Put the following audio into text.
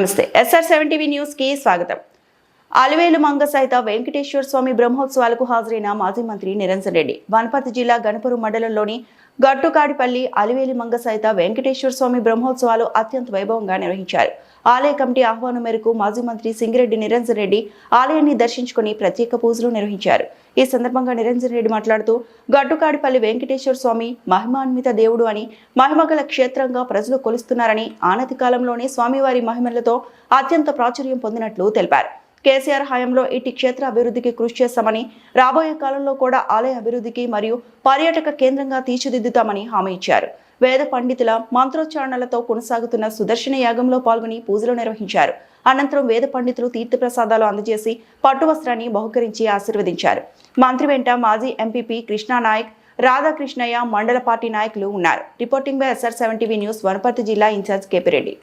నమస్తే SR7 TV news కి స్వాగతం. అలివేలు మంగ సహిత వెంకటేశ్వర స్వామి బ్రహ్మోత్సవాలకు హాజరైన మాజీ మంత్రి నిరంజన్ రెడ్డి వనపర్తి జిల్లా గణపురం మండలంలోని గట్టుకాడిపల్లి అలివేలు మంగ సహిత వెంకటేశ్వర స్వామి బ్రహ్మోత్సవాలు అత్యంత వైభవంగా నిర్వహించారు. ఆలయ కమిటీ ఆహ్వానం మేరకు మాజీ మంత్రి సింగిరెడ్డి నిరంజన్ రెడ్డి ఆలయాన్ని దర్శించుకుని ప్రత్యేక పూజలు నిర్వహించారు. ఈ సందర్భంగా నిరంజన్ రెడ్డి మాట్లాడుతూ గట్టుకాడిపల్లి వెంకటేశ్వర స్వామి మహిమాన్విత దేవుడు అని, మహిమగల క్షేత్రంగా ప్రజలు కొలుస్తున్నారని, ఆనతి కాలంలోనే స్వామివారి మహిమలతో అత్యంత ప్రాచుర్యం పొందినట్లు తెలిపారు. కేసీఆర్ హయాంలో ఇటు క్షేత్ర అభివృద్ధికి కృషి చేస్తామని, రాబోయే కాలంలో కూడా ఆలయ అభివృద్ధికి మరియు పర్యాటక కేంద్రంగా తీర్చిదిద్దుతామని హామీ ఇచ్చారు. వేద పండితుల మంత్రోచ్చారణలతో కొనసాగుతున్న సుదర్శన యాగంలో పాల్గొని పూజలు నిర్వహించారు. అనంతరం వేద పండితులు తీర్థప్రసాదాలు అందజేసి పట్టు వస్త్రాన్ని బహుకరించి ఆశీర్వదించారు. మంత్రి వెంట మాజీ ఎంపీపీ కృష్ణానాయక్, రాధాకృష్ణయ్య, మండల పార్టీ నాయకులు ఉన్నారు. Reporting by SR7 TV news, Wanaparthy జిల్లా ఇన్ఛార్జ్ KP రెడ్డి.